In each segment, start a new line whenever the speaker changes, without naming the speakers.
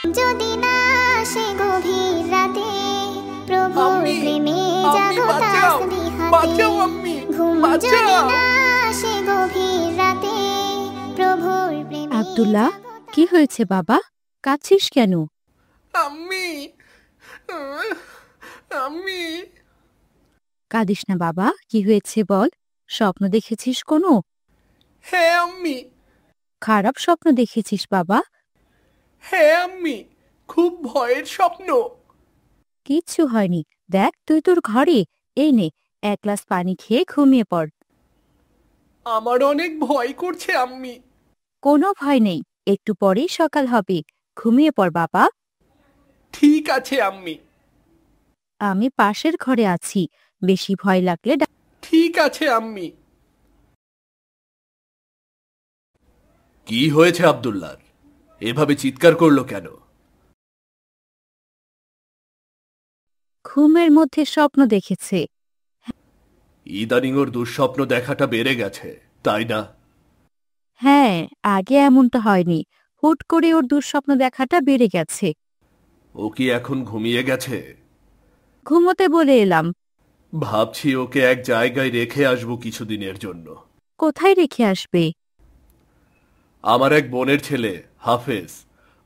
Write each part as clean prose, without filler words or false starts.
যদি না সে গভীর রাতে প্রভুর প্রেমে জাগো তাসবিহাতে ঘুম যদি না সে গভীর রাতে প্রভুর প্রেমে।
আব্দুল্লাহ, কি হয়েছে বাবা? কাঁদছিস কেন?
আম্মি, আম্মি।
কাঁদিস না বাবা, কি হয়েছে বল। স্বপ্ন দেখেছিস কোনো?
হ্যাঁ আম্মি।
খারাপ স্বপ্ন দেখেছিস বাবা?
হ্যাঁ আম্মি, খুব ভয়ের স্বপ্ন।
কিচ্ছু হয়নি, দেখ তুই তোর ঘরে। এই নে, এক গ্লাস পানি খেয়ে ঘুমিয়ে পড়।
আমার অনেক ভয় করছে আম্মি।
কোনো ভয় নেই, একটু পরেই সকাল হবে। ঘুমিয়ে পড় বাবা।
ঠিক আছে আম্মি।
আমি পাশের ঘরে আছি, বেশি ভয় লাগলে
ঠিক আছে আম্মি। কি হয়েছে আব্দুল্লাহর? এভাবে চিৎকার করলো কেন?
ঘুমের মধ্যে স্বপ্ন দেখেছে।
ইদানিং ওর দুঃস্বপ্ন দেখাটা বেড়ে গেছে, তাই না?
হ্যাঁ, আগে এমনটা হয়নি, হুট করে ওর দুঃস্বপ্ন দেখাটা বেড়ে গেছে।
ও কি এখন ঘুমিয়ে গেছে?
ঘুমোতে বলে এলাম।
ভাবছি ওকে এক জায়গায় রেখে আসবো কিছুদিনের জন্য।
কোথায় রেখে আসবে?
আমার এক বোনের ছেলে হাফেজ,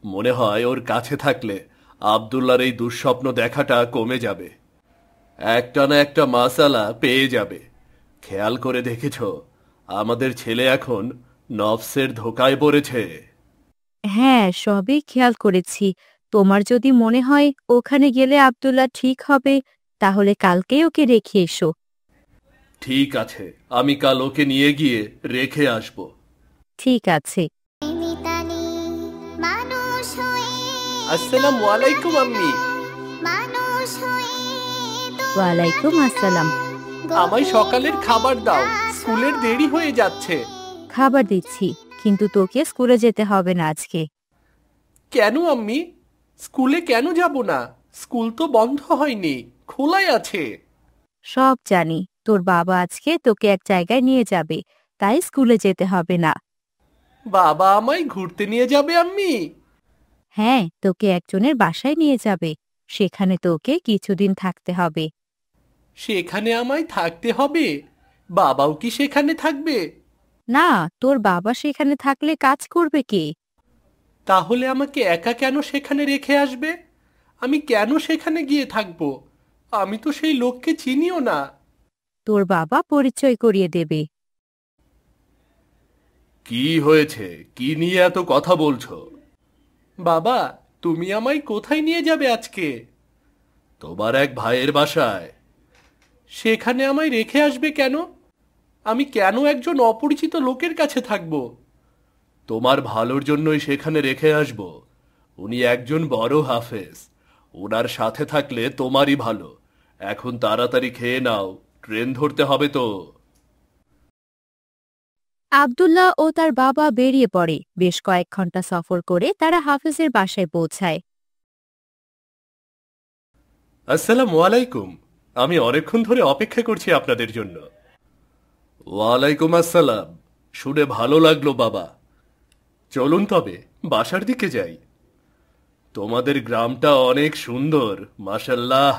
মনে হয় ওর কাছে থাকলে আব্দুল্লাহর এই দুঃস্বপ্ন দেখাটা কমে যাবে। একটা না একটা মাসালা পেয়ে যাবে। খেয়াল করে দেখেছ আমাদের ছেলে এখন নফসের ধোকায় পড়েছে?
হ্যাঁ, সবই খেয়াল করেছি। তোমার যদি মনে হয় ওখানে গেলে আব্দুল্লাহ ঠিক হবে, তাহলে কালকেই ওকে রেখে এসো।
ঠিক আছে, আমি কাল ওকে নিয়ে গিয়ে রেখে আসব।
ঠিক আছে।
আসসালামু আলাইকুম আম্মি।
ওয়ালাইকুম আসসালাম।
আমায় সকালের খাবার দাও, স্কুলের দেরি হয়ে যাচ্ছে।
খাবার দিচ্ছি, কিন্তু তোকে স্কুলে যেতে হবে না আজকে।
কেন আম্মি? স্কুলে কেন যাব না? স্কুল তো বন্ধ হয়নি, খোলাই আছে।
সব জানি, তোর বাবা আজকে তোকে এক জায়গায় নিয়ে যাবে, তাই স্কুলে যেতে হবে না।
বাবা আমায় ঘুরতে নিয়ে যাবে আম্মি?
হ্যাঁ, তোকে একজনের বাসায় নিয়ে যাবে, সেখানে তোকে কিছুদিন থাকতে হবে।
সেখানে আমায় থাকতে হবে? বাবাও কি সেখানে থাকবে?
না, তোর বাবা সেখানে থাকলে কাজ করবে কে?
তাহলে আমাকে একা কেন সেখানে রেখে আসবে? আমি কেন সেখানে গিয়ে থাকব? আমি তো সেই লোককে চিনিও না।
তোর বাবা পরিচয় করিয়ে দেবে।
কি হয়েছে? কি নিয়ে এত কথা বলছো? বাবা, তুমি আমায় কোথায় নিয়ে যাবে আজকে? তোমার এক ভাইয়ের বাসায়। সেখানে আমায় রেখে আসবে কেন? আমি কেন একজন অপরিচিত লোকের কাছে থাকব? তোমার ভালোর জন্যই সেখানে রেখে আসব। উনি একজন বড় হাফেজ, ওনার সাথে থাকলে তোমারই ভালো। এখন তাড়াতাড়ি খেয়ে নাও, ট্রেন ধরতে হবে তো।
আব্দুল্লাহ ও তার বাবা বেরিয়ে পড়ে। বেশ কয়েক ঘন্টা সফর করে তারা হাফেজের বাসায় পৌঁছায়।
আসসালামু আলাইকুম। আমি অনেকক্ষণ ধরে অপেক্ষা করছি আপনাদের জন্য। ওয়ালাইকুম আসসালাম। শুনে ভালো লাগলো বাবা। চলুন তবে বাসার দিকে যাই। তোমাদের গ্রামটা অনেক সুন্দর, মাশাআল্লাহ।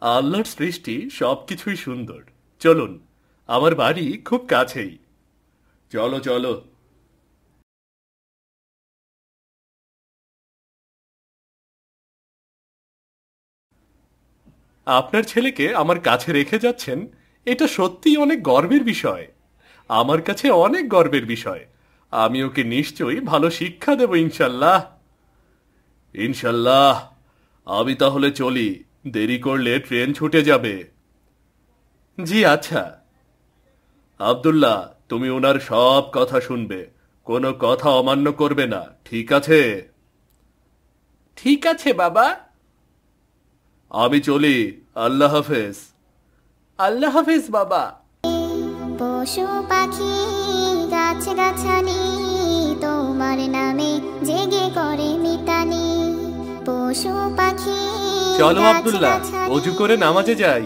আল্লাহর সৃষ্টি সবকিছুই সুন্দর। চলুন, আমার বাড়ি খুব কাছেই। চলো চলো। আপনার ছেলেকে আমার কাছে রেখে যাচ্ছেন, এটা সত্যিই অনেক গর্বের বিষয়। আমার কাছে অনেক গর্বের বিষয়। আমি ওকে নিশ্চয়ই ভালো শিক্ষা দেব ইনশাল্লাহ। ইনশাল্লাহ। আমি তাহলে চলি, দেরি করলে ট্রেন ছুটে যাবে। জি আচ্ছা। আব্দুল্লাহ, তুমি ওনার সব কথা শুনবে, কোনো কথা অমান্য করবে না, ঠিক আছে? ঠিক আছে বাবা। আমি চলি, আল্লাহ হাফেজ। আল্লাহ হাফেজ বাবা।
পশু পাখি গাছ গাছালি তোমার নামে জেগে করে মিতালি। পশু পাখি
চলো আব্দুল্লাহ, অজু করে নামাজে যাই।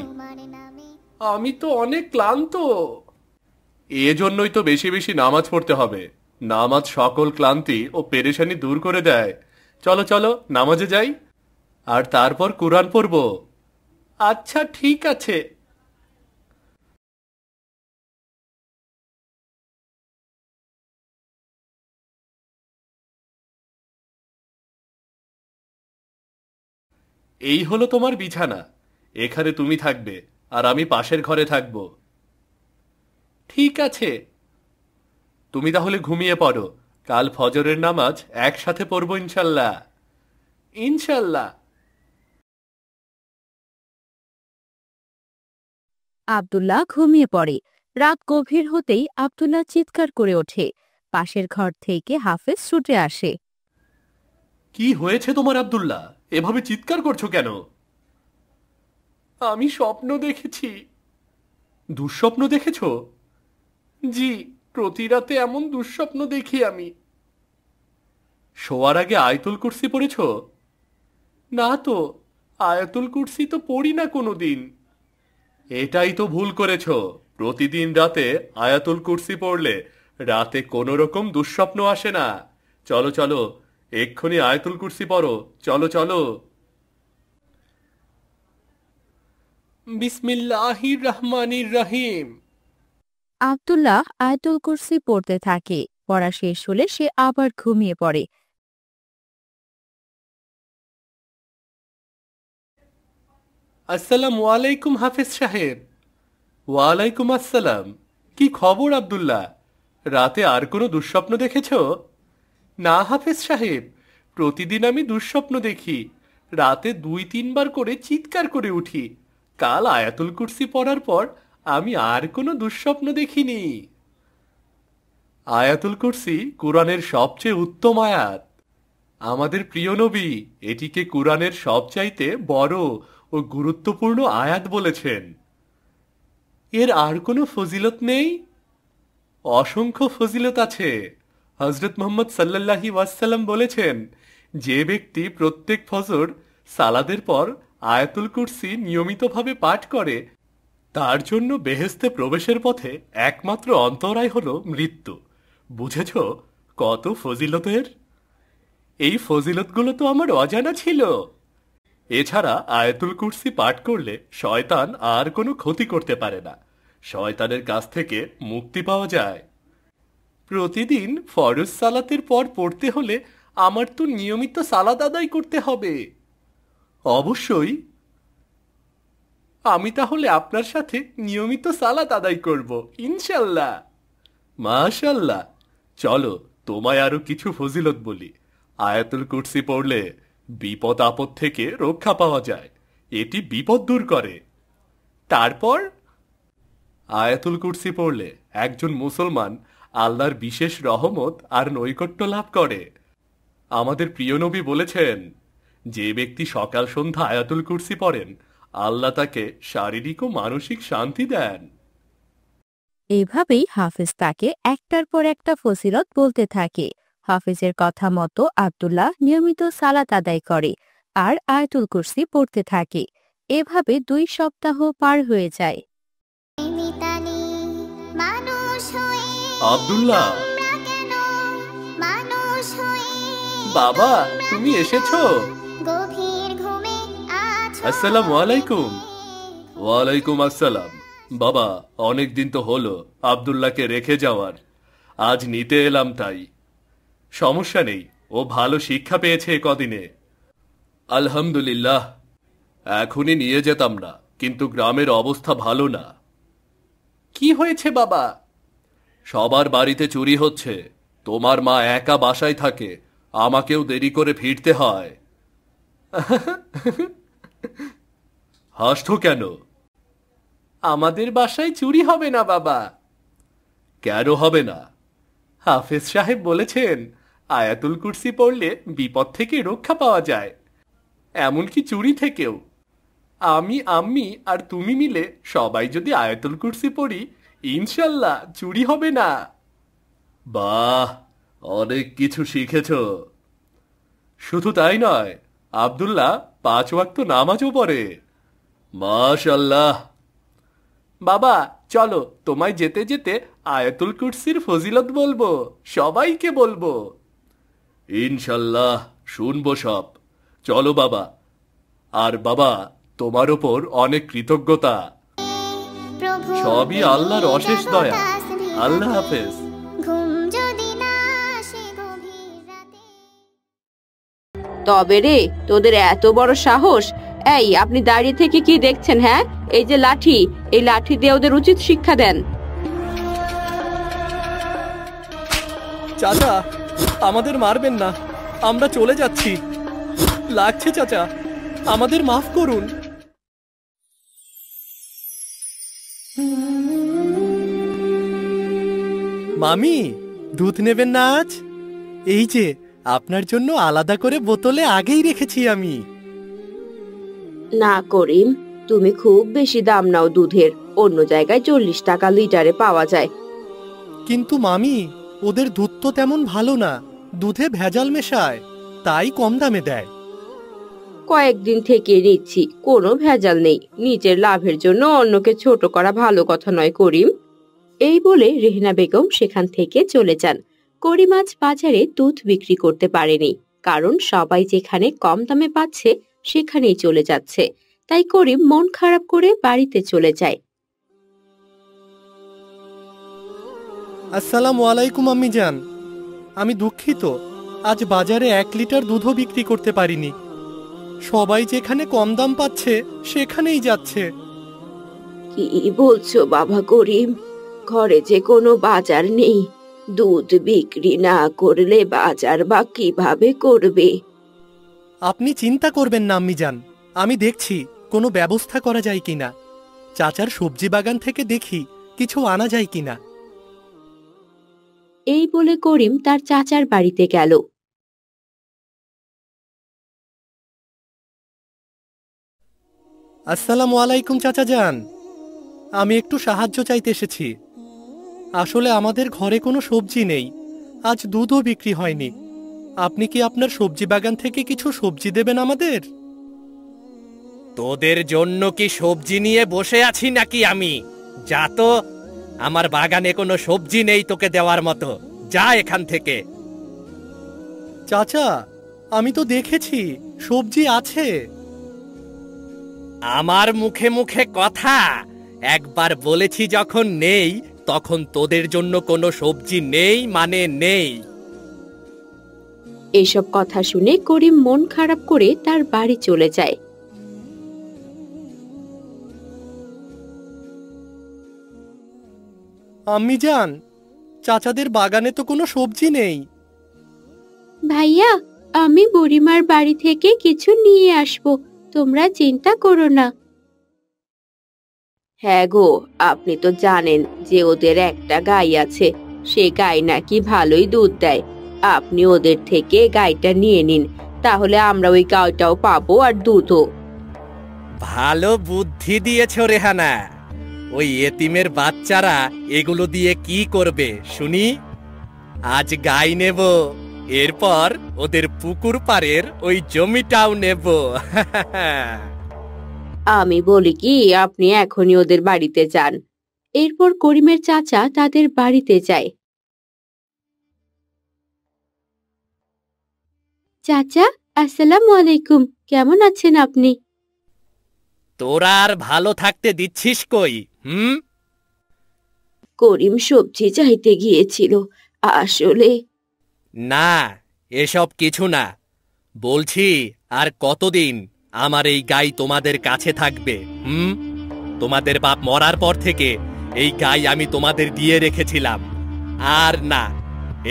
আমি তো অনেক ক্লান্ত। এজন্যই তো বেশি বেশি নামাজ পড়তে হবে। নামাজ সকল ক্লান্তি ও পেরেশানি দূর করে দেয়। চলো চলো নামাজে যাই, আর তারপর কুরআন পড়ব। আচ্ছা ঠিক আছে। এই হলো তোমার বিছানা, এখানে তুমি থাকবে আর আমি পাশের ঘরে থাকব। ঠিক আছে। তুমি তাহলে ঘুমিয়ে পড়ো, কাল ফজরের নামাজ একসাথে পড়ব ইনশাল্লাহ। ইনশাল্লাহ।
আব্দুল্লাহ ঘুমিয়ে পড়ে। রাত গভীর হতেই আব্দুল্লাহ চিৎকার করে ওঠে। পাশের ঘর থেকে হাফেজ ছুটে আসে।
কি হয়েছে তোমার আব্দুল্লাহ, এভাবে চিৎকার করছো কেন? আমি স্বপ্ন দেখেছি। দুঃস্বপ্ন দেখেছো? জি, প্রতি রাতে এমন দুঃস্বপ্ন দেখি আমি। শোয়ার আগে আয়াতুল কুরসি পড়েছো? না তো, আয়াতুল কুরসি তো পড়ি না কোনোদিন। এটাই তো ভুল করেছো। প্রতিদিন রাতে আয়াতুল কুরসি পড়লে রাতে কোনো রকম দুঃস্বপ্ন আসে না। চলো চলো, এক্ষুনি আয়াতুল কুরসি পড়ো, চলো চলো। বিসমিল্লাহির রহমানির রহিম।
আব্দুল্লাহ আয়াতুল কুরসি পড়তে থাকে। পড়া শেষ হলে সে আবার ঘুমিয়ে পড়ে।
আসসালামু আলাইকুম হাফিজ সাহেব। ওয়ালাইকুম আসসালাম। কি খবর আব্দুল্লাহ, রাতে আর কোনো দুঃস্বপ্ন দেখেছ? না হাফিজ সাহেব, প্রতিদিন আমি দুঃস্বপ্ন দেখি। রাতে 2-3 বার করে চিৎকার করে উঠি। কাল আয়াতুল কুরসি পড়ার পর আমি আর কোনো দুঃস্বপ্ন দেখিনি। আয়াতুল কুরসি কুরআনের সবচেয়ে উত্তম আয়াত। আমাদের প্রিয় নবী এটিকে কুরআনের সবচাইতে বড় ও গুরুত্বপূর্ণ আয়াত বলেছেন। এর আর কোনো ফজিলত নেই? অসংখ্য ফজিলত আছে। হযরত মুহাম্মদ সাল্লাল্লাহু ওয়াসাল্লাম বলেছেন, যে ব্যক্তি প্রত্যেক ফজর সালাদের পর আয়াতুল কুরসি নিয়মিতভাবে পাঠ করে তার জন্য বেহেশতে প্রবেশের পথে একমাত্র অন্তরায় হলো মৃত্যু। বুঝেছ কত ফজিলতের? এই ফজিলতগুলো তো আমার অজানা ছিল। এছাড়া আয়াতুল কুরসি পাঠ করলে শয়তান আর কোনো ক্ষতি করতে পারে না, শয়তানের কাছ থেকে মুক্তি পাওয়া যায়। প্রতিদিন ফরজ সালাতের পর পড়তে হলে আমার তো নিয়মিত সালাত আদায় করতে হবে। অবশ্যই। আমি তাহলে আপনার সাথে নিয়মিত সালাত আদায় করব ইনশাল্লাহ। মাশাল্লাহ। চলো তোমায় আরো কিছু ফজিলত বলি। আয়াতুল কুরসি পড়লে বিপদ আপদ থেকে রক্ষা পাওয়া যায়, এটি বিপদ দূর করে। তারপর আয়াতুল কুরসি পড়লে একজন মুসলমান আল্লাহর বিশেষ রহমত আর নৈকট্য লাভ করে। আমাদের প্রিয় নবী বলেছেন, যে ব্যক্তি সকাল সন্ধ্যা আয়াতুল কুরসি পড়েন আল্লাহ তাকে শারীরিক ও মানসিক শান্তি দেন।
এইভাবেই হাফেজ তাকে একটার পর একটা ফজিলত বলতে থাকে। হাফেজের কথা মতো আব্দুল্লাহ নিয়মিত সালাত আদায় করে আর আয়াতুল কুরসি পড়তে থাকে। এভাবে 2 সপ্তাহ পার হয়ে যায়।
মিতালি মানুষ হয়ে
আব্দুল্লাহ,
তোমরা কেন মানুষ হয়ে
বাবা তুমি এসেছো?
গভীর ঘুমে আছো?
আসসালামু আলাইকুম। ওয়ালাইকুম আসসালাম। বাবা, অনেক দিন তো হলো আব্দুল্লাহকে রেখে যাওয়ার, আজ নিতে এলাম তাই। সমস্যা নেই, ও ভালো শিক্ষা পেয়েছে কদিনে। আলহামদুলিল্লাহ। এখনই নিয়ে যেতাম না, কিন্তু গ্রামের অবস্থা ভালো না। কি হয়েছে বাবা? সবার বাড়িতে চুরি হচ্ছে, তোমার মা একা বাসায় থাকে, আমাকেও দেরি করে ফিরতে হয়। হাসছো কেন? আমাদের বাসায় চুরি হবে না বাবা। কেন হবে না? হাফেজ সাহেব বলেছেন আয়াতুল কুরসি পড়লে বিপদ থেকে রক্ষা পাওয়া যায়, এমনকি চুরি থেকেও। আমি, আম্মি আর তুমি মিলে সবাই যদি আয়াতুল কুরসি পড়ি ইনশাল্লাহ চুরি হবে না। বাহ, অনেক কিছু শিখেছ। শুধু তাই নয়, আব্দুল্লাহ 5 ওয়াক্ত নামাজও পড়ে। মাশাল্লাহ। বাবা চলো, তোমায় যেতে যেতে আয়াতুল কুরসির ফজিলত বলবো, সবাইকে বলবো। ইনশাল্লাহ শুনবো সব। চলো বাবা। আর বাবা, তোমার ওপর অনেক কৃতজ্ঞতা।
প্রভু
সবই আল্লাহর অশেষ দয়া। আল্লাহ হাফেজ।
ঘুম যদি না আসে গভীর রাতে।
তবে রে, তোদের এত বড় সাহস! এই, আপনি দাঁড়িয়ে থেকে কি দেখছেন? হ্যাঁ, এই যে লাঠি, এই লাঠি দিয়ে ওদের উচিত শিক্ষা দেন।
চাচা, আমাদের মারবেন না, আমরা চলে যাচ্ছি। লাগছে চাচা, আমাদের মাফ করুন। মামি, দুধ নেবেন না আজ? এই যে আপনার জন্য আলাদা করে বোতলে আগেই রেখেছি আমি।
না করিম, তুমি খুব বেশি দাম নাও দুধের। অন্য জায়গায় 40 টাকা লিটারে পাওয়া যায়।
কিন্তু মামি, ওদের দুধ তো তেমন ভালো না, দুধে ভেজাল মেশায়, তাই কম দামে দেয়।
কয়েকদিন থেকে নিচ্ছি, কোনো ভেজাল নেই। নিজের লাভের জন্য অন্যকে ছোট করা ভালো কথা নয় করিম। এই বলে রেহনা বেগম সেখান থেকে চলে যান। করিম আজ বাজারে দুধ বিক্রি করতে পারেনি, কারণ সবাই যেখানে কম দামে পাচ্ছে সেখানেই চলে যাচ্ছে। তাই করিম মন খারাপ করে বাড়িতে চলে যায়।
আসসালামু আলাইকুম আম্মি জান, আমি দুঃখিত, আজ বাজারে 1 লিটার দুধও বিক্রি করতে পারিনি। সবাই যেখানে কম দাম পাচ্ছে সেখানেই যাচ্ছে।
কি বলছো বাবা করিম? ঘরে যে কোনো বাজার নেই, দুধ বিক্রি না করলে বাজার বা কিভাবে করবে?
আপনি চিন্তা করবেন না আম্মি জান, আমি দেখছি কোনো ব্যবস্থা করা যায় কিনা। চাচার সবজি বাগান থেকে দেখি কিছু আনা যায় কিনা।
এই বলে করিম তার চাচার বাড়িতে গেল।
আসসালামু আলাইকুম চাচা যান, আমি একটু সাহায্য চাইতে এসেছি। আসলে আমাদের ঘরে কোনো সবজি নেই, আজ দুধও বিক্রি হয়নি। আপনি কি আপনার সবজি বাগান থেকে কিছু সবজি দেবেন আমাদের? তোদের জন্য কি সবজি নিয়ে বসে আছি নাকি আমি? যা তো, আমার বাগানে কোনো সবজি নেই তোকে দেওয়ার মতো, যা এখান থেকে। চাচা, আমি তো দেখেছি সবজি আছে। আমার মুখে মুখে কথা, একবার বলেছি যখন নেই, তখন তোদের জন্য কোনো সবজি নেই মানে নেই।
এসব কথা শুনে করিম মন খারাপ করে তার বাড়ি চলে যায়।
আম্মি জান, চাচাদের বাগানে তো কোনো সবজি নেই।
ভাইয়া, আমি বুড়িমার বাড়ি থেকে কিছু নিয়ে আসবো, তোমরা চিন্তা করো না। হ্যাঁ গো, আপনি তো জানেন যে ওদের একটা গাই আছে, সে গাই নাকি ভালোই দুধ দেয়। আপনি ওদের থেকে গাইটা নিয়ে নিন, তাহলে আমরা ওই গাইটাও পাবো আর দুধও।
ভালো বুদ্ধি দিয়েছ রেহানা। ওই এতিমের বাচ্চারা এগুলো দিয়ে কি করবে শুনি? আজ গাই নেব, এরপর ওদের পুকুর পাড়ের ওই জমিটাও নেব।
আমি বলি কি, আপনি এখনই ওদের বাড়িতে যান। এরপর করিমের চাচা তাদের বাড়িতে যায়। চাচা, আসসালামু আলাইকুম, কেমন আছেন আপনি?
তোরা আর ভালো থাকতে দিচ্ছিস কই?
করিম সবজি চাইতে গিয়েছিল, আসলে।
না, এসব কিছু না। বলছি, আর কতদিন আমার এই গাই তোমাদের কাছে থাকবে? তোমাদের বাপ মরার পর থেকে এই গাই আমি তোমাদের দিয়ে রেখেছিলাম। আর না,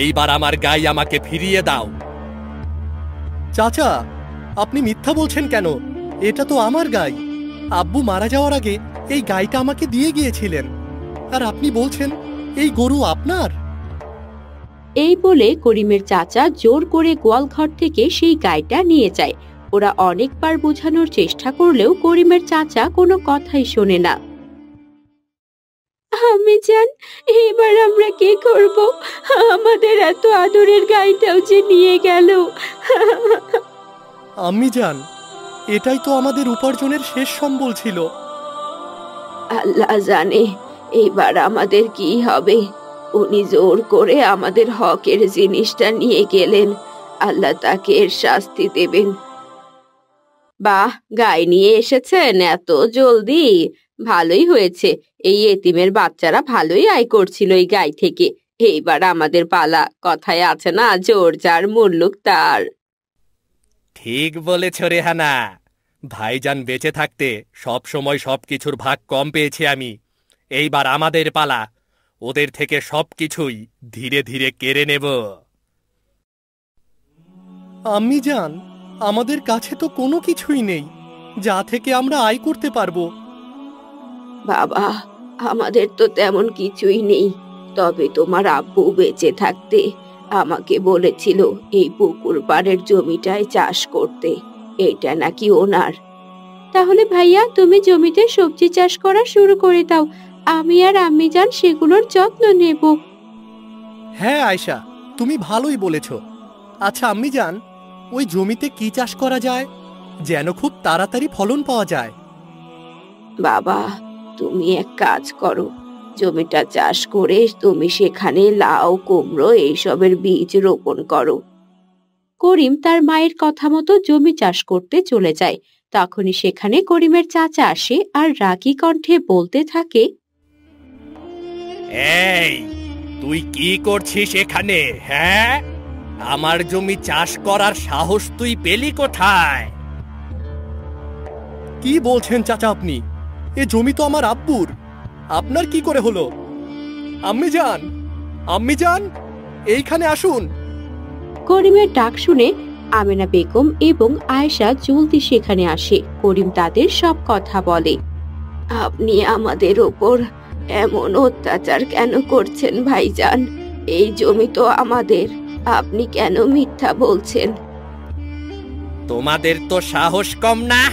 এইবার আমার গাই আমাকে ফিরিয়ে দাও। চাচা, আপনি মিথ্যা বলছেন কেন? এটা তো আমার গাই। আব্বু মারা যাওয়ার আগে এই গাইটা আমাকে দিয়ে গিয়েছিলেন, আর আপনি বলছেন এই গরু আপনার?
এই বলে করিমের চাচা জোর করে গোয়ালঘর থেকে সেই গাইটা নিয়ে যায়। ওরা অনেকবার বোঝানোর চেষ্টা করলেও করিমের চাচা কোনো কথাই শোনে না। আমি জান, এবার আমরা কি করব? আমাদের এত আদরের গাইটাও যে নিয়ে গেল।
আম্মি জান, এটাই তো আমাদের উপার্জনের শেষ সম্বল ছিল।
আল্লাহ জানে এবার আমাদের কি হবে। উনি জোর করে আমাদের হকের জিনিসটা নিয়ে গেলেন, আল্লাহ তাকে এর শাস্তি দেবেন। বাহ, গাই নিয়ে এসেছেন এত জলদি, ভালোই হয়েছে। এই এতিমের বাচ্চারা ভালোই আয় করছিল এই গাই থেকে। এইবার আমাদের পালা, কথায় আছে না, জোর যার মুল্লুক তার।
ঠিক বলেছ রেহানা। ভাইজান বেঁচে থাকতে সব সময় সবকিছুর ভাগ কম পেয়েছি আমি। এইবার আমাদের পালা, ওদের থেকে সবকিছুই ধীরে ধীরে কেড়ে নেব। আম্মি জান, আমাদের কাছে তো কোনো কিছুই নেই যা থেকে আমরা আয় করতে পারবো।
বাবা, আমাদের তো তেমন কিছুই নেই, তবে তোমার আব্বু বেঁচে থাকতে আমাকে বলেছিল এই পুকুর পাড়ের জমিটায় চাষ করতে। এটা নাকি ওনার। তাহলে ভাইয়া, তুমি জমিতে সবজি চাষ করা শুরু করে দাও। আমি আর আম্মি জান সেগুলোর যত্ন নেব।
হ্যাঁ আয়শা, তুমি ভালোই বলেছ। আচ্ছা আম্মি জান, ওই জমিতে কি চাষ করা যায় যেন খুব তাড়াতাড়ি ফলন পাওয়া যায়?
বাবা, তুমি এক কাজ করো, জমিটা চাষ করে তুমি সেখানে লাউ, কুমড়ো এইসবের বীজ রোপণ করো। করিম তার মায়ের কথা মতো জমি চাষ করতে চলে যায়। তখনই সেখানে করিমের চাচা আসে আর রাগী কণ্ঠে বলতে থাকে,
এই, তুই কি করছিস এখানে? হ্যাঁ, আমার জমি চাষ করার সাহস তুই পেলি কোথায়? কি বলছেন চাচা আপনি? এ জমি তো আমার আব্বুর। আপনার কি করে হলো? আম্মি জান, আম্মি জান, এইখানে আসুন।
করিমের ডাক শুনে আমেনা বেগম এবং আয়েশা জলদি সেখানে আসে। করিম তাদের সব কথা বলে। আপনি আমাদের ওপর এমন অত্যাচার কেন করছেন ভাইজান? এই জমি তো আমাদের, আপনি কেন মিথ্যা বলছেন?
তোমাদের তো সাহস কম না?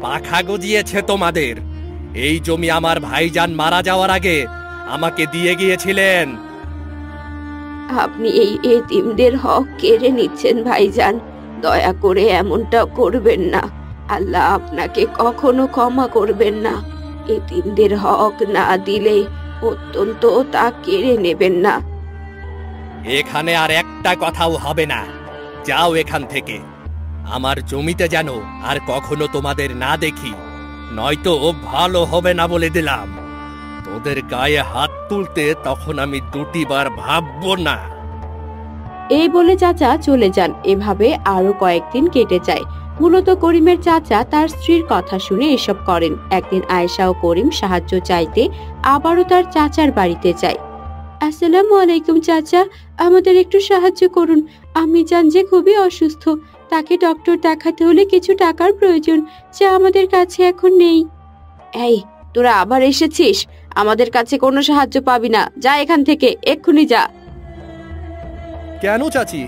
পাখা গজিয়েছে তোমাদের। এই জমি আমার ভাইজান মারা যাওয়ার আগে আমাকে দিয়ে গিয়েছিলেন।
আপনি এই এতিমদের হক কেড়ে নিচ্ছেন ভাইজান। দয়া করে এমনটা করবেন না। আল্লাহ আপনাকে কখনো ক্ষমা করবেন না। এতিমদের হক না দিলে অত্যন্ত তা কেড়ে নেবেন না।
এখানে আর একটা কথাও হবে না। যাও এখান থেকে। আমার জমিতে যেন আর কখনো তোমাদের না দেখি, নয়তো ভালো হবে না বলে দিলাম। তোদের গায়ে হাত তুলতে তখন আমি দুটিবার ভাববো না।
এই বলে চাচা চলে যান। এভাবে আরো কয়েকদিন কেটে যায়। মূলত করিমের চাচা তার স্ত্রীর কথা শুনে এসব করেন। একদিন আয়েশা ও করিম সাহায্য চাইতে আবারও তার চাচার বাড়িতে যায়। আসসালামু আলাইকুম চাচা, আমাদের একটু সাহায্য করুন। আমি জান যে খুবই অসুস্থ, তাকে ডক্টর দেখাতে হলে কিছু টাকার প্রয়োজন, যা আমাদের কাছে এখন নেই। এই, তোরা আবার এসেছিস? আমাদের কাছে কোনো সাহায্য পাবি না, যা এখান থেকে, এক্ষুনি যা।
কেন চাচি?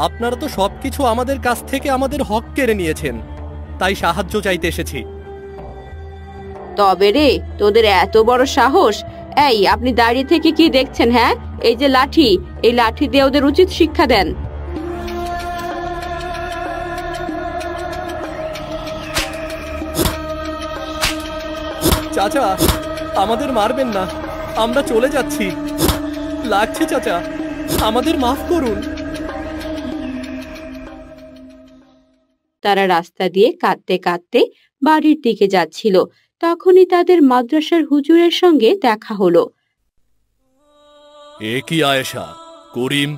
আপনারা তো সবকিছু আমাদের কাছ থেকে আমাদের হক কেড়ে নিয়েছেন, তাই সাহায্য চাইতে এসেছি।
তবে রে, তোদের এত বড় সাহস! এই, আপনি দাঁড়িয়ে থেকে কি দেখছেন? হ্যাঁ, এই যে লাঠি, এই লাঠি দিয়ে ওদের উচিত শিক্ষা দেন।
চাচা, আমাদের মারবেন না, আমরা চলে যাচ্ছি। লাগছে চাচা, আমাদের মাফ করুন।
তারা রাস্তা দিয়ে কাঁদতে কাঁদতে বাড়ির দিকে যাচ্ছিল। তখনই তাদের মাদ্রাসার হুজুরের সঙ্গে দেখা হলো।
এ কি আয়েশা, করিম,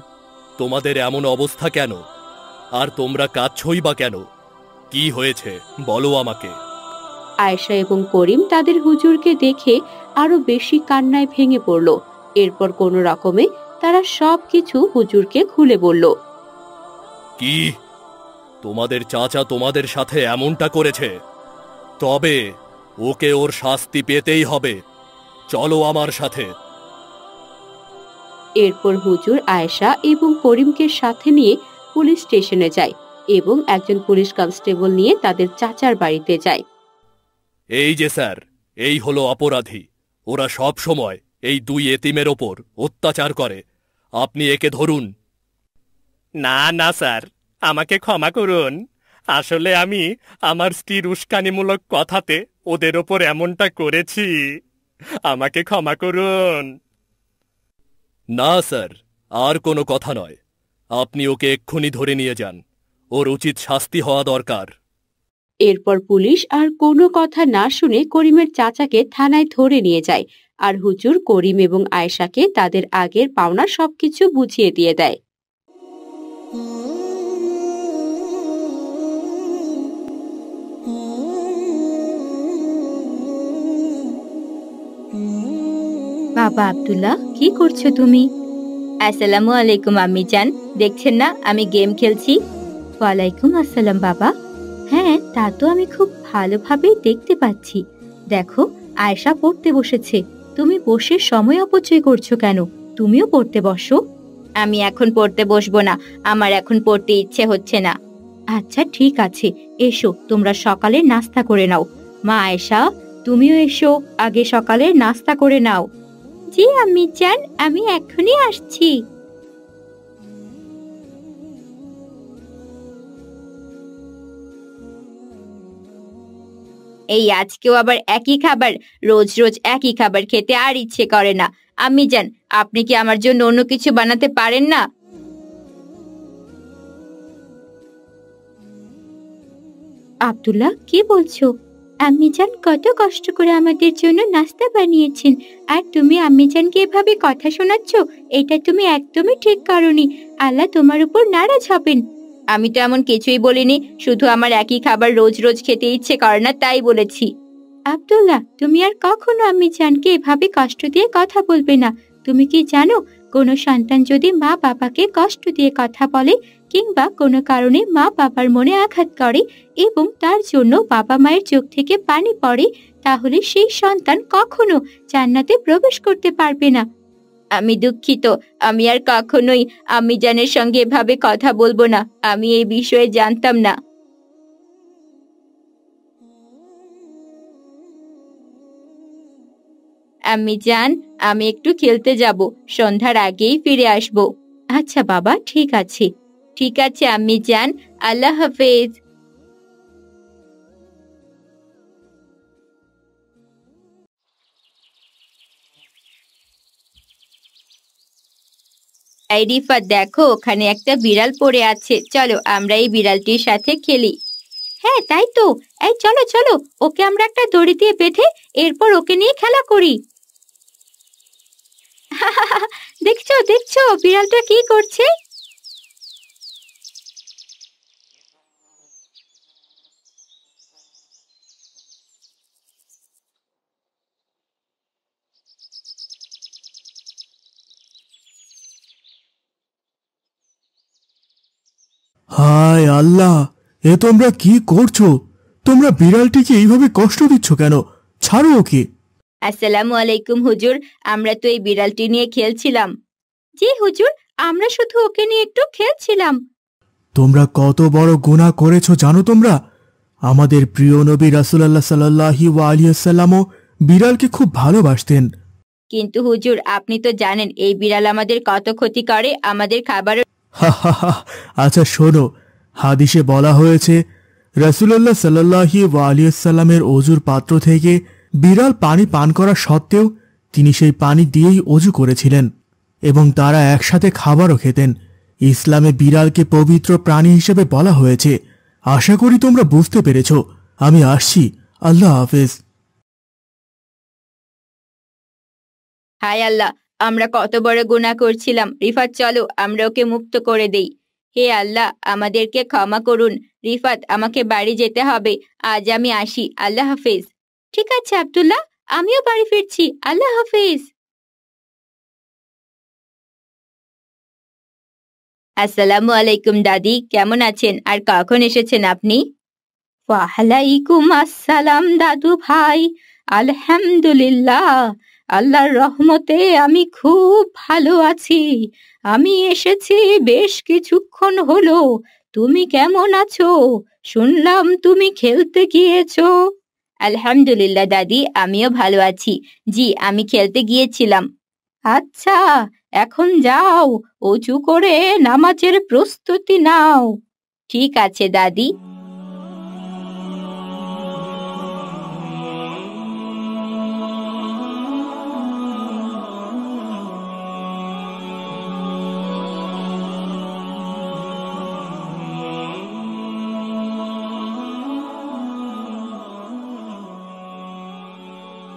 তোমাদের এমন অবস্থা কেন? আর তোমরা কাঁদছই বা কেন? কি হয়েছে বলো আমাকে।
আয়েশা এবং করিম তাদের হুজুরকে দেখে আরো বেশি কান্নায় ভেঙে পড়ল। এরপর কোনো রকমে তারা সবকিছু হুজুরকে খুলে বলল।
কি, তোমাদের চাচা তোমাদের সাথে এমনটা করেছে? তবে ওকে ওর শাস্তি পেতেই হবে। চলো আমার সাথে।
এরপর হুজুর আয়েশা এবং করিমকে সাথে নিয়ে পুলিশ স্টেশনে যায় এবং একজন পুলিশ কনস্টেবল নিয়ে তাদের চাচার বাড়িতে যায়।
এই যে স্যার, এই হলো অপরাধী। ওরা সব সময় এই দুই এতিমের ওপর অত্যাচার করে। আপনি একে ধরুন। না না স্যার, আমাকে ক্ষমা করুন। আসলে আমি আমার স্ত্রীর উস্কানিমূলক কথাতে ওদের ওপর এমনটা করেছি। আমাকে ক্ষমা করুন। না স্যার, আর কোনো কথা নয়। আপনি ওকে এক্ষুনি ধরে নিয়ে যান। ওর উচিত শাস্তি হওয়া দরকার।
এরপর পুলিশ আর কোনো কথা না শুনে করিমের চাচাকে থানায় ধরে নিয়ে যায়। আর হুজুর করিম এবং আয়েশাকে তাদের আগের পাওনা সবকিছু বুঝিয়ে দিয়ে দেয়।
বাবা আব্দুল্লাহ, কি করছো তুমি? আসসালামু আলাইকুম আম্মি জান, দেখছেন না আমি গেম খেলছি। ওয়ালাইকুম আসসালাম বাবা। হ্যাঁ, তা তো আমি খুব ভালোভাবেই দেখতে পাচ্ছি। দেখো, আয়েশা পড়তে বসেছে, তুমি বসে সময় অপচয় করছো কেন? তুমিও পড়তে বসো। আমি এখন পড়তে বসবো না, আমার এখন পড়তে ইচ্ছে হচ্ছে না। আচ্ছা ঠিক আছে, এসো তোমরা সকালের নাস্তা করে নাও। মা আয়েশা, তুমিও এসো, আগে সকালের নাস্তা করে নাও। জি আম্মি জান, আমি এখনই আসছি। এই আজকেও আবার একই খাবার, রোজ রোজ একই খাবার খেতে আর ইচ্ছে করে না। আম্মি জান, আপনি কি আমার জন্য অন্য কিছু বানাতে পারেন না? আব্দুল্লাহ, কি বলছো? আম্মিজান কত কষ্ট করে আমাদের জন্য নাস্তা বানিয়েছেন, আর তুমি আম্মিজানকে এভাবে কথা শোনাচ্ছ? এটা তুমি একদমই ঠিক করোনি। আল্লাহ তোমার উপর নারাজ হবেন। আমি তো এমন কিছুই বলিনি, শুধু আমার একই খাবার রোজ রোজ খেতে ইচ্ছে করে না তাই বলেছি। আব্দুল্লাহ, তুমি আর কখনো আম্মিজানকে এভাবে কষ্ট দিয়ে কথা বলবে না। তুমি কি জানো, কোনো সন্তান যদি মা বাবাকে কষ্ট দিয়ে কথা বলে কিংবা কোনো কারণে মা বাবার মনে আঘাত করে এবং তার জন্য বাবা মায়ের চোখ থেকে পানি পড়ে, তাহলে সেই সন্তান কখনো জান্নাতে প্রবেশ করতে পারবে না। আমি দুঃখিত, আমি আর কখনোই আম্মিজানের সঙ্গে এভাবে কথা বলবো না। আমি এই বিষয়ে জানতাম না। আম্মিজান, আমি একটু খেলতে যাব, সন্ধ্যার আগেই ফিরে আসব। আচ্ছা বাবা, ঠিক আছে। ঠিক আছে আম্মিজান, আল্লাহ হাফেজ। এই রিফাত, দেখো ওখানে একটা বিড়াল পড়ে আছে, চলো আমরা এই বিড়ালটির সাথে খেলি। হ্যাঁ তাই তো, এই চলো চলো, ওকে আমরা একটা দড়ি দিয়ে বেঁধে এরপর ওকে নিয়ে খেলা করি। দেখছো দেখছো বিড়ালটা কি করছে?
হায় আল্লাহ, এ তোমরা কি করছো? তোমরা বিড়ালটিকে এইভাবে কষ্ট দিচ্ছ কেন? ছাড়ো ওকে।
আসসালামু আলাইকুম হুজুর, আমরা তো এই বিড়ালটি নিয়ে খেলছিলাম। জি হুজুর, আমরা শুধু ওকে নিয়ে একটু খেলছিলাম।
তোমরা কত বড় গুনাহ করেছো জানো তোমরা? আমাদের প্রিয় নবী রাসূলুল্লাহ সাল্লাল্লাহু আলাইহি ওয়াসাল্লামও বিড়ালকে খুব ভালোবাসতেন।
কিন্তু হুজুর, আপনি তো জানেন এই বিড়াল আমাদের কত ক্ষতি করে, আমাদের খাবার।
আচ্ছা শোনো, হাদিসে বলা হয়েছে রাসূলুল্লাহ সাল্লাল্লাহু আলাইহি ওয়াসাল্লামের অজুর পাত্র থেকে বিড়াল পানি পান করা সত্ত্বেও তিনি সেই পানি দিয়েই অজু করেছিলেন এবং তারা একসাথে খাবারও খেতেন। ইসলামে বিড়ালকে পবিত্র প্রাণী হিসেবে বলা হয়েছে। আশা করি তোমরা বুঝতে পেরেছো। আমি আসছি, আল্লাহ হাফেজ।
হায় আল্লাহ, আমরা কত বড় গুনাহ করছিলাম। রিফাত, চলো আমরা ওকে মুক্ত করে দেই। হে আল্লাহ, আমাদেরকে ক্ষমা করুন। রিফাত, আমাকে বাড়ি যেতে হবে, আজ আমি আসি, আল্লাহ হাফেজ। ঠিক আছে আব্দুল্লাহ, আমিও বাড়ি ফিরছি, আল্লাহ হাফেজ। আসসালামু আলাইকুম দাদি, কেমন আছেন আর কখন এসেছেন আপনি? ওয়ালাইকুম আসসালাম দাদু ভাই, আলহামদুলিল্লাহ, আল্লাহর রহমতে আমি খুব ভালো আছি। আমি এসেছি বেশ কিছুক্ষণ হলো। তুমি কেমন আছো? শুনলাম তুমি খেলতে গিয়েছো। আলহামদুলিল্লাহ দাদি, আমিও ভালো আছি। জি, আমি খেলতে গিয়েছিলাম। আচ্ছা, এখন যাও, অজু করে নামাজের প্রস্তুতি নাও। ঠিক আছে দাদি।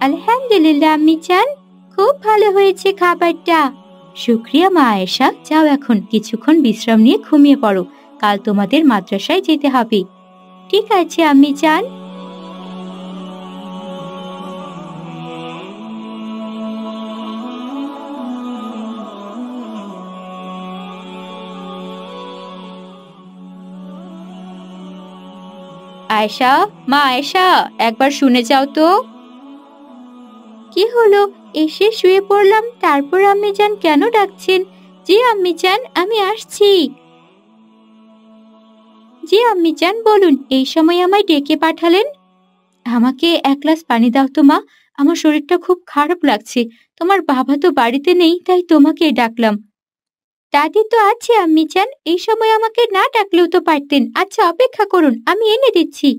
আলহামদুলিল্লাহ আম্মি জান, খুব ভালো হয়েছে খাবারটা। শুক্রিয়া মা আয়েশা, যাও এখন কিছুক্ষণ বিশ্রাম নিয়ে ঘুমিয়ে পড়ো, কাল তোমাদের মাদ্রাসায় যেতে হবে। ঠিক আছে আম্মি জান। আয়েশা, মা আয়েশা, একবার শুনে যাও তো। কি হলো? এসে শুয়ে পড়লাম, তারপর আম্মি জান কেন ডাকছেন? জি আম্মি জান, আমি আসছি। জি আম্মি জান বলুন, এই সময় আমায় ডেকে পাঠালেন? আমাকে এক গ্লাস পানি দাও তো মা, আমার শরীরটা খুব খারাপ লাগছে। তোমার বাবা তো বাড়িতে নেই, তাই তোমাকে ডাকলাম। দাদি তো আছে আম্মি জান, এই সময় আমাকে না ডাকলেও তো পারতেন। আচ্ছা অপেক্ষা করুন, আমি এনে দিচ্ছি।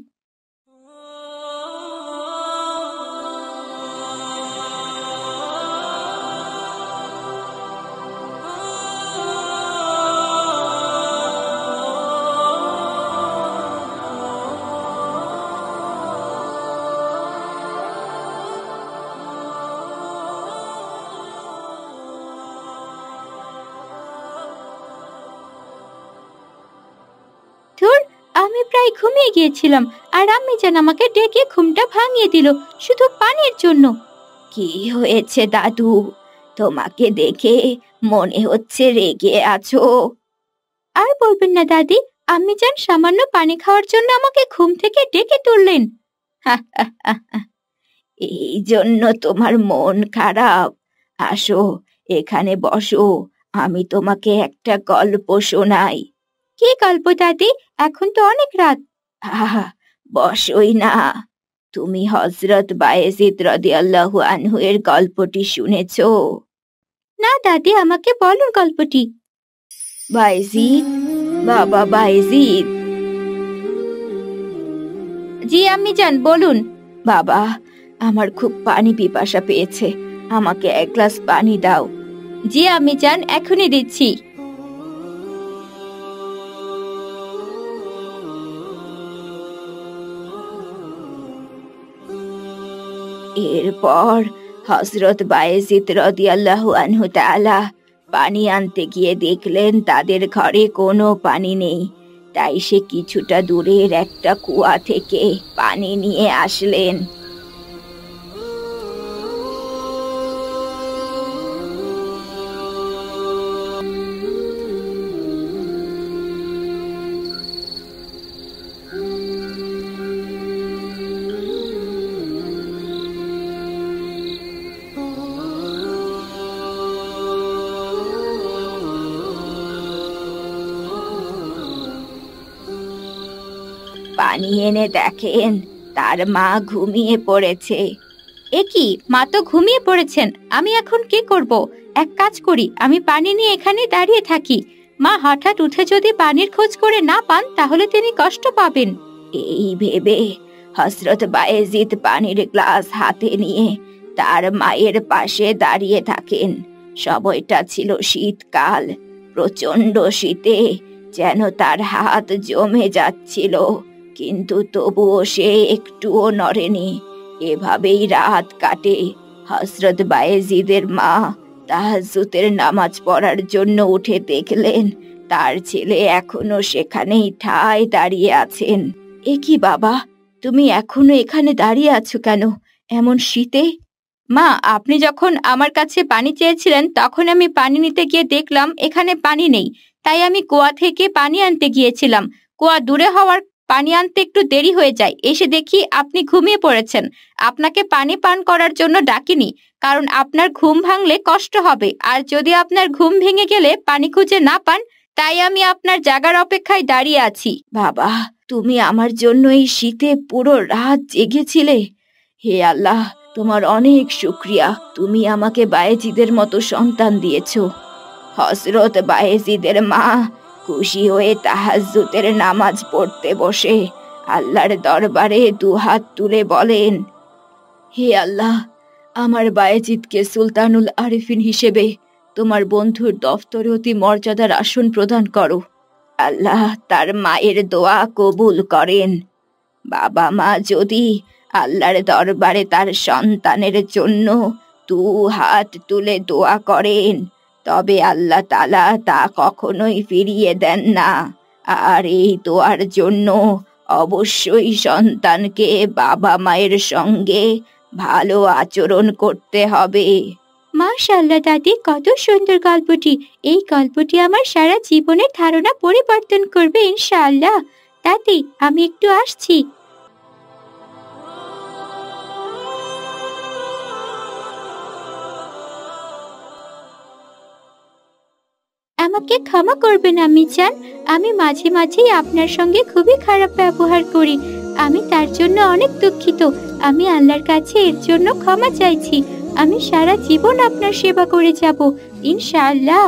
ধুর, আমি প্রায় ঘুমিয়ে গিয়েছিলাম, আর আম্মি জান আমাকে ডেকে ঘুমটা ভাঙিয়ে দিল শুধু পানির জন্য। কি হয়েছে দাদু? তোমাকে দেখে মনে হচ্ছে রেগে আছো। আর বলবেন না দাদি, আম্মি জান সামান্য পানি খাওয়ার জন্য আমাকে ঘুম থেকে ডেকে তুললেন। এই জন্য তোমার মন খারাপ? আসো এখানে বসো, আমি তোমাকে একটা গল্প শোনাই। কি গল্প দাদি? এখন তো অনেক রাত। আহা, বসোই না। তুমি হযরত বায়েজিদ রাদিয়াল্লাহু আনহু এর গল্পটি শুনেছো? না দাদি, আমাকে বলুন গল্পটি। বায়েজিদ, বাবা বায়েজিদ। জি আম্মি জান বলুন। বাবা, আমার খুব পানি পিপাসা পেয়েছে, আমাকে এক গ্লাস পানি দাও। জি আম্মি জান, এখনই দিচ্ছি। এরপর হযরত বায়েজিদ রাদিয়াল্লাহু আনহু তাআলা পানি আনতে গিয়ে দেখলেন তাদের ঘরে কোনো পানি নেই। তাই সে কিছুটা দূরের একটা কুয়া থেকে পানি নিয়ে আসলেন। পানি এনে দেখেন তার মা ঘুমিয়ে পড়েছে। এ কি, মা তো ঘুমিয়ে পড়েছেন, আমি এখন কি করব? এক কাজ করি, আমি পানি নিয়ে এখানে দাঁড়িয়ে থাকি। মা হঠাৎ উঠে যদি পানির খোঁজ করে না পান, তাহলে তিনি কষ্ট পাবেন। এই ভেবে হযরত বায়েজিদ পানির গ্লাস হাতে নিয়ে তার মায়ের পাশে দাঁড়িয়ে থাকেন। সময়টা ছিল শীতকাল, প্রচন্ড শীতে যেন তার হাত জমে যাচ্ছিল, কিন্তু তবুও সে একটুও নড়েনি। এভাবেই রাত কাটে। হযরত বায়েজিদের মা তাহাজ্জুদের নামাজ পড়ার জন্য উঠে দেখলেন তার ছেলে এখনো সেখানেই ঠায় দাঁড়িয়ে আছেন। এ কি বাবা, তুমি এখনো এখানে দাঁড়িয়ে আছো কেন এমন শীতে? মা, আপনি যখন আমার কাছে পানি চেয়েছিলেন তখন আমি পানি নিতে গিয়ে দেখলাম এখানে পানি নেই, তাই আমি কুয়া থেকে পানি আনতে গিয়েছিলাম। কুয়া দূরে হওয়ার পানি আনতে একটু দেরি হয়ে যায়, এসে দেখি আপনি ঘুমিয়ে পড়েছেন। আপনাকে পানি পান করার জন্য ডাকিনি, কারণ আপনার ঘুম ভাঙলে কষ্ট হবে, আর যদি আপনার ঘুম ভেঙে গেলে পানি খুঁজে না পান, তাই আমি আপনার জাগার অপেক্ষায় দাঁড়িয়ে আছি। বাবা, তুমি আমার জন্য এই শীতে পুরো রাত জেগেছিলে? হে আল্লাহ, তোমার অনেক শুকরিয়া, তুমি আমাকে বায়েজিদের মতো সন্তান দিয়েছো। হযরত বায়েজিদের মা খুশি হয়ে তাহাজ্জুদের নামাজ পড়তে বসে আল্লাহর দরবারে দুহাত তুলে বলেন, হে আল্লাহ, আমার বায়েজিদকে সুলতানুল আরিফিন হিসেবে তোমার বন্ধুর দফতরে অতি মর্যাদার আসন প্রদান করো। আল্লাহ তার মায়ের দোয়া কবুল করেন। বাবা মা যদি
আল্লাহর দরবারে তার সন্তানের জন্য হাত তুলে দোয়া করেন, তবে আল্লাহ তাআলা তা কখনোই ফিরিয়ে দেন না। আর এই দোয়ার জন্য অবশ্যই সন্তানকে বাবা মায়ের সঙ্গে ভালো আচরণ করতে হবে।
মাশাআল্লাহ দাদি, কত সুন্দর গল্পটি। এই গল্পটি আমার সারা জীবনের ধারণা পরিবর্তন করবে ইনশাআল্লাহ। দাদি, আমি একটু আসছি। আমাকে ক্ষমা করবেন আম্মি জান, আমি মাঝে মাঝেই আপনার সঙ্গে খুবই খারাপ ব্যবহার করি। আমি তার জন্য অনেক দুঃখিত। আমি আল্লাহর কাছে এর জন্য ক্ষমা চাইছি। আমি সারা জীবন আপনার সেবা করে যাব ইনশাআল্লাহ।